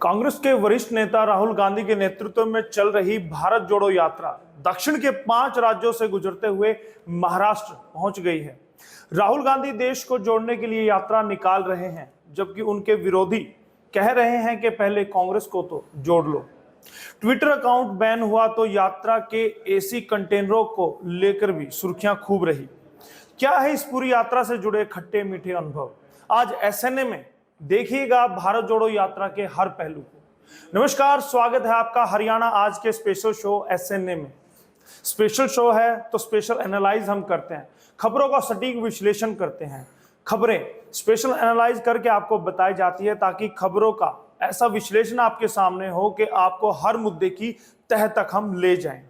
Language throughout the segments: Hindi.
कांग्रेस के वरिष्ठ नेता राहुल गांधी के नेतृत्व में चल रही भारत जोड़ो यात्रा दक्षिण के 5 राज्यों से गुजरते हुए महाराष्ट्र पहुंच गई है। राहुल गांधी देश को जोड़ने के लिए यात्रा निकाल रहे हैं, जबकि उनके विरोधी कह रहे हैं कि पहले कांग्रेस को तो जोड़ लो। ट्विटर अकाउंट बैन हुआ तो यात्रा के एसी कंटेनरों को लेकर भी सुर्खियां खूब रही। क्या है इस पूरी यात्रा से जुड़े खट्टे मीठे अनुभव, आज एसएनए में देखिएगा भारत जोड़ो यात्रा के हर पहलू को। नमस्कार, स्वागत है आपका हरियाणा आज के स्पेशल शो एसएनए में। स्पेशल शो है तो स्पेशल एनालाइज हम करते हैं, खबरों का सटीक विश्लेषण करते हैं। खबरें स्पेशल एनालाइज करके आपको बताई जाती है ताकि खबरों का ऐसा विश्लेषण आपके सामने हो कि आपको हर मुद्दे की तह तक हम ले जाएं।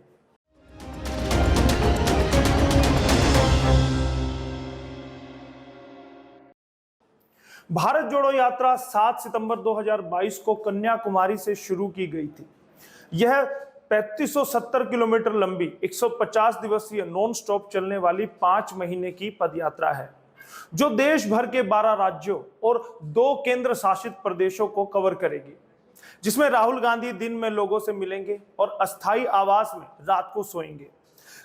भारत जोड़ो यात्रा 7 सितंबर 2022 को कन्याकुमारी से शुरू की गई थी। यह 3570 किलोमीटर लंबी 150 दिवसीय नॉन स्टॉप चलने वाली 5 महीने की पदयात्रा है, जो देश भर के 12 राज्यों और 2 केंद्र शासित प्रदेशों को कवर करेगी, जिसमें राहुल गांधी दिन में लोगों से मिलेंगे और अस्थायी आवास में रात को सोएंगे।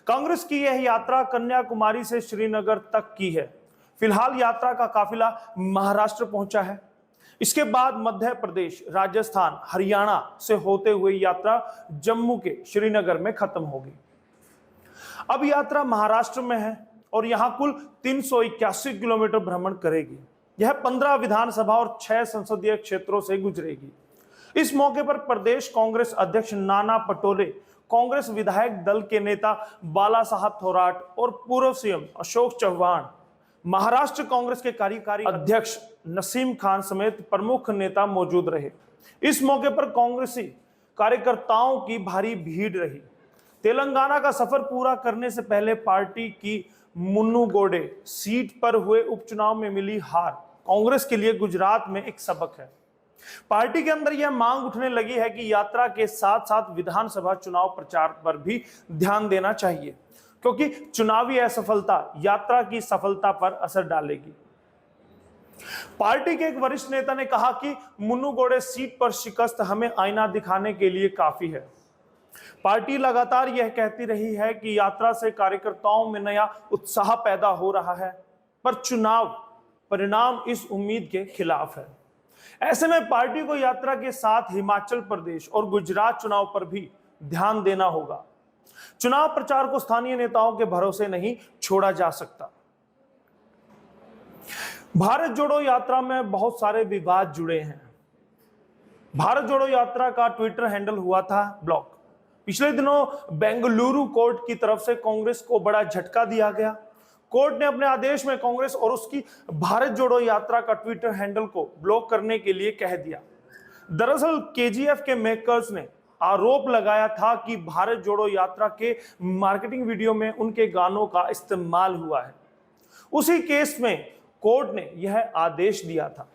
कांग्रेस की यह यात्रा कन्याकुमारी से श्रीनगर तक की है। फिलहाल यात्रा का काफिला महाराष्ट्र पहुंचा है। इसके बाद मध्य प्रदेश, राजस्थान, हरियाणा से होते हुए यात्रा जम्मू के श्रीनगर में खत्म होगी। अब यात्रा महाराष्ट्र में है और यहां कुल 381 किलोमीटर भ्रमण करेगी। यह 15 विधानसभा और 6 संसदीय क्षेत्रों से गुजरेगी। इस मौके पर प्रदेश कांग्रेस अध्यक्ष नाना पटोले, कांग्रेस विधायक दल के नेता बाला साहब थोराट और पूर्व सीएम अशोक चव्हाण, महाराष्ट्र कांग्रेस के कार्यकारी अध्यक्ष नसीम खान समेत प्रमुख नेता मौजूद रहे। इस मौके पर कांग्रेसी कार्यकर्ताओं की भारी भीड़ रही। तेलंगाना का सफर पूरा करने से पहले पार्टी की मुन्नुगोडे सीट पर हुए उपचुनाव में मिली हार कांग्रेस के लिए गुजरात में एक सबक है। पार्टी के अंदर यह मांग उठने लगी है कि यात्रा के साथ साथ विधानसभा चुनाव प्रचार पर भी ध्यान देना चाहिए, क्योंकि चुनावी असफलता यात्रा की सफलता पर असर डालेगी। पार्टी के एक वरिष्ठ नेता ने कहा कि मुन्नुगोडे सीट पर शिकस्त हमें आईना दिखाने के लिए काफी है। पार्टी लगातार यह कहती रही है कि यात्रा से कार्यकर्ताओं में नया उत्साह पैदा हो रहा है, पर चुनाव परिणाम इस उम्मीद के खिलाफ है। ऐसे में पार्टी को यात्रा के साथ हिमाचल प्रदेश और गुजरात चुनाव पर भी ध्यान देना होगा। चुनाव प्रचार को स्थानीय नेताओं के भरोसे नहीं छोड़ा जा सकता। भारत जोड़ो यात्रा में बहुत सारे विवाद जुड़े हैं। भारत जोड़ो यात्रा का ट्विटर हैंडल हुआ था ब्लॉक। पिछले दिनों बेंगलुरु कोर्ट की तरफ से कांग्रेस को बड़ा झटका दिया गया। कोर्ट ने अपने आदेश में कांग्रेस और उसकी भारत जोड़ो यात्रा का ट्विटर हैंडल को ब्लॉक करने के लिए कह दिया। दरअसल केजीएफ के मेकर्स ने आरोप लगाया था कि भारत जोड़ो यात्रा के मार्केटिंग वीडियो में उनके गानों का इस्तेमाल हुआ है। उसी केस में कोर्ट ने यह आदेश दिया था।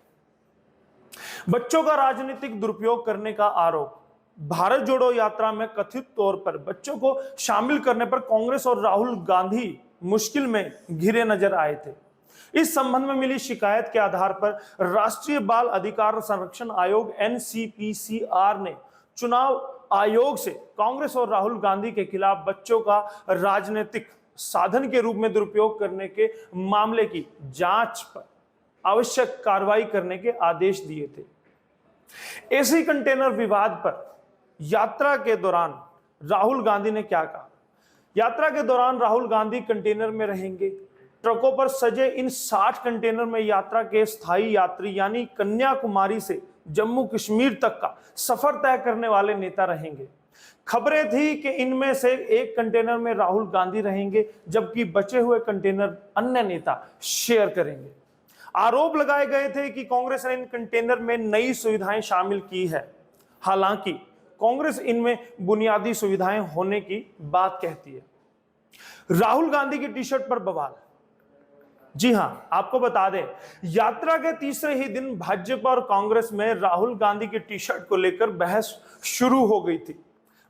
बच्चों का राजनीतिक दुरुपयोग करने का आरोप। भारत जोड़ो यात्रा में कथित तौर पर बच्चों को शामिल करने पर कांग्रेस और राहुल गांधी मुश्किल में घिरे नजर आए थे। इस संबंध में मिली शिकायत के आधार पर राष्ट्रीय बाल अधिकार संरक्षण आयोग एनसीपीसीआर ने चुनाव आयोग से कांग्रेस और राहुल गांधी के खिलाफ बच्चों का राजनीतिक साधन के रूप में दुरुपयोग करने के मामले की जांच पर आवश्यक कार्रवाई करने के आदेश दिए थे। एसी कंटेनर विवाद पर यात्रा के दौरान राहुल गांधी ने क्या कहा? यात्रा के दौरान राहुल गांधी कंटेनर में रहेंगे। ट्रकों पर सजे इन 60 कंटेनर में यात्रा के स्थायी यात्री यानी कन्याकुमारी से जम्मू कश्मीर तक का सफर तय करने वाले नेता रहेंगे। खबरें थी कि इनमें से एक कंटेनर में राहुल गांधी रहेंगे, जबकि बचे हुए कंटेनर अन्य नेता शेयर करेंगे। आरोप लगाए गए थे कि कांग्रेस ने इन कंटेनर में नई सुविधाएं शामिल की है। हालांकि कांग्रेस इनमें बुनियादी सुविधाएं होने की बात कहती है। राहुल गांधी की टी शर्ट पर बवाल। जी हां, आपको बता दें, यात्रा के तीसरे ही दिन भाजपा और कांग्रेस में राहुल गांधी की टी शर्ट को लेकर बहस शुरू हो गई थी।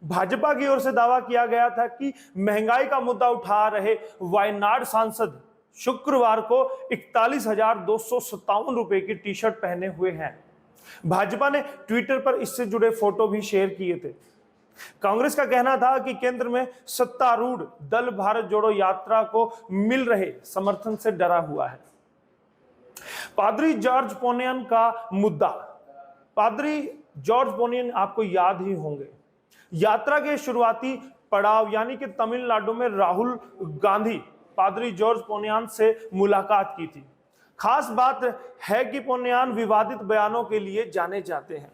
भाजपा की ओर से दावा किया गया था कि महंगाई का मुद्दा उठा रहे वायनाड सांसद शुक्रवार को 41,257 रुपए की टी शर्ट पहने हुए हैं। भाजपा ने ट्विटर पर इससे जुड़े फोटो भी शेयर किए थे। कांग्रेस का कहना था कि केंद्र में सत्तारूढ़ दल भारत जोड़ो यात्रा को मिल रहे समर्थन से डरा हुआ है। पादरी जॉर्ज पोनियन का मुद्दा। पादरी जॉर्ज पोनियन आपको याद ही होंगे, यात्रा के शुरुआती पड़ाव यानी कि तमिलनाडु में राहुल गांधी पादरी जॉर्ज पोनियन से मुलाकात की थी। खास बात है कि पोनियन विवादित बयानों के लिए जाने जाते हैं।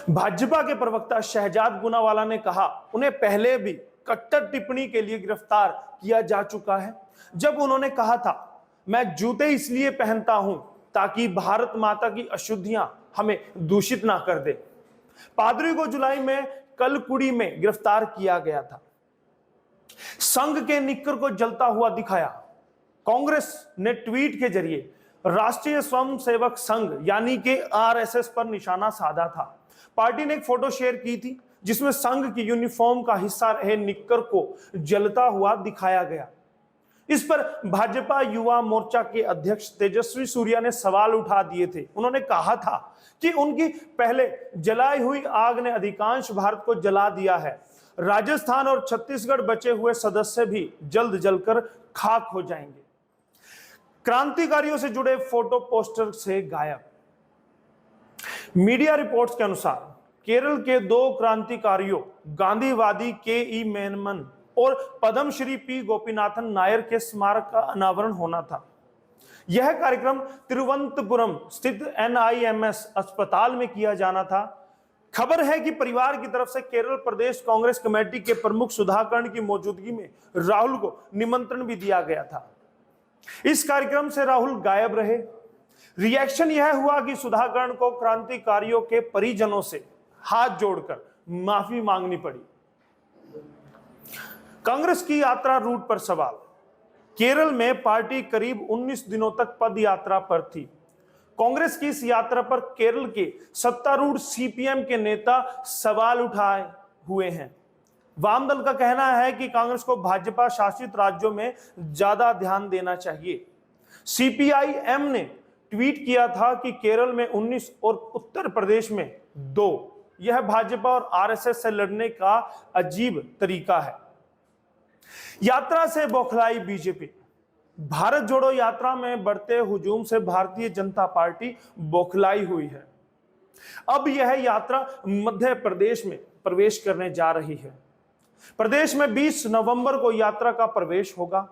भाजपा के प्रवक्ता शहजाद गुनावाला ने कहा उन्हें पहले भी कट्टर टिप्पणी के लिए गिरफ्तार किया जा चुका है, जब उन्होंने कहा था मैं जूते इसलिए पहनता हूं ताकि भारत माता की अशुद्धियां हमें दूषित ना कर दे। पादरी को जुलाई में कलकुड़ी में गिरफ्तार किया गया था। संघ के निक्कर को जलता हुआ दिखाया। कांग्रेस ने ट्वीट के जरिए राष्ट्रीय स्वयंसेवक संघ यानी कि आरएसएस पर निशाना साधा था। पार्टी ने एक फोटो शेयर की थी जिसमें संघ की यूनिफॉर्म का हिस्सा रहे निक्कर को जलता हुआ दिखाया गया। इस पर भाजपा युवा मोर्चा के अध्यक्ष तेजस्वी सूर्या ने सवाल उठा दिए थे। उन्होंने कहा था कि उनकी पहले जलाई हुई आग ने अधिकांश भारत को जला दिया है। राजस्थान और छत्तीसगढ़ बचे हुए सदस्य भी जल्द जलकर खाक हो जाएंगे। क्रांतिकारियों से जुड़े फोटो पोस्टर से गायब। मीडिया रिपोर्ट्स के अनुसार केरल के 2 क्रांतिकारियों गांधीवादी के.ई. मेनन और पद्मश्री पी. गोपीनाथन नायर के स्मारक का अनावरण होना था। यह कार्यक्रम तिरुवनंतपुरम स्थित NIMS अस्पताल में किया जाना था। खबर है कि परिवार की तरफ से केरल प्रदेश कांग्रेस कमेटी के प्रमुख सुधाकरण की मौजूदगी में राहुल को निमंत्रण भी दिया गया था। इस कार्यक्रम से राहुल गायब रहे। रिएक्शन यह हुआ कि सुधाकरण को क्रांतिकारियों के परिजनों से हाथ जोड़कर माफी मांगनी पड़ी। कांग्रेस की यात्रा रूट पर सवाल। केरल में पार्टी करीब 19 दिनों तक पद यात्रा पर थी। कांग्रेस की इस यात्रा पर केरल के सत्तारूढ़ CPM के नेता सवाल उठाए हुए हैं। वाम दल का कहना है कि कांग्रेस को भाजपा शासित राज्यों में ज्यादा ध्यान देना चाहिए। CPIM ने ट्वीट किया था कि केरल में 19 और उत्तर प्रदेश में 2। यह भाजपा और RSS से लड़ने का अजीब तरीका है। यात्रा से बौखलाई बीजेपी। भारत जोड़ो यात्रा में बढ़ते हुजूम से भारतीय जनता पार्टी बौखलाई हुई है। अब यह यात्रा मध्य प्रदेश में प्रवेश करने जा रही है। प्रदेश में 20 नवंबर को यात्रा का प्रवेश होगा।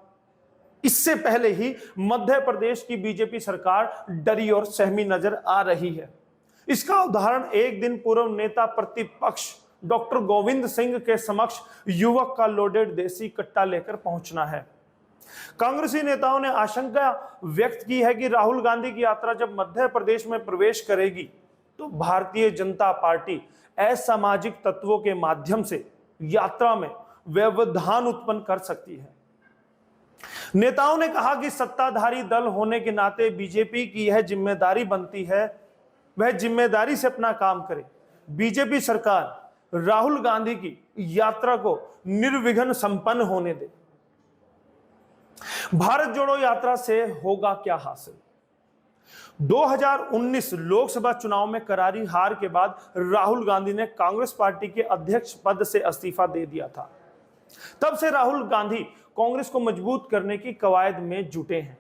इससे पहले ही मध्य प्रदेश की बीजेपी सरकार डरी और सहमी नजर आ रही है। इसका उदाहरण एक दिन पूर्व नेता प्रतिपक्ष डॉक्टर गोविंद सिंह के समक्ष युवक का लोडेड देसी कट्टा लेकर पहुंचना है। कांग्रेसी नेताओं ने आशंका व्यक्त की है कि राहुल गांधी की यात्रा जब मध्य प्रदेश में प्रवेश करेगी तो भारतीय जनता पार्टी असामाजिक तत्वों के माध्यम से यात्रा में व्यवधान उत्पन्न कर सकती है। नेताओं ने कहा कि सत्ताधारी दल होने के नाते बीजेपी की यह जिम्मेदारी बनती है वह जिम्मेदारी से अपना काम करे। बीजेपी सरकार राहुल गांधी की यात्रा को निर्विघ्न संपन्न होने दे। भारत जोड़ो यात्रा से होगा क्या हासिल? 2019 लोकसभा चुनाव में करारी हार के बाद राहुल गांधी ने कांग्रेस पार्टी के अध्यक्ष पद से इस्तीफा दे दिया था। तब से राहुल गांधी कांग्रेस को मजबूत करने की कवायद में जुटे हैं।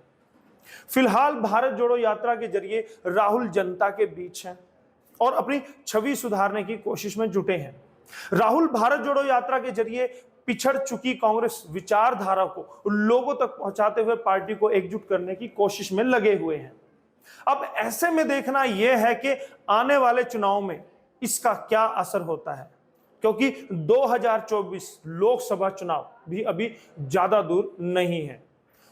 फिलहाल भारत जोड़ो यात्रा के जरिए राहुल जनता के बीच हैं और अपनी छवि सुधारने की कोशिश में जुटे हैं। राहुल भारत जोड़ो यात्रा के जरिए पिछड़ चुकी कांग्रेस विचारधारा को लोगों तक पहुंचाते हुए पार्टी को एकजुट करने की कोशिश में लगे हुए हैं। अब ऐसे में देखना यह है कि आने वाले चुनाव में इसका क्या असर होता है, क्योंकि 2024 लोकसभा चुनाव भी अभी ज्यादा दूर नहीं है।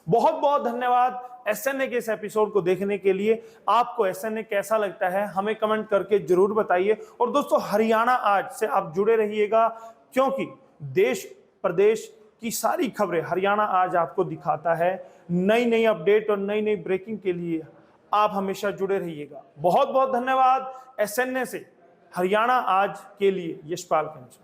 बहुत बहुत धन्यवाद SNA के इस एपिसोड को देखने के लिए। आपको SNA कैसा लगता है हमें कमेंट करके जरूर बताइए। और दोस्तों हरियाणा आज से आप जुड़े रहिएगा, क्योंकि देश प्रदेश की सारी खबरें हरियाणा आज आपको दिखाता है। नई नई अपडेट और नई नई ब्रेकिंग के लिए आप हमेशा जुड़े रहिएगा। बहुत बहुत धन्यवाद। SNA से हरियाणा आज के लिए यशपाल कंच।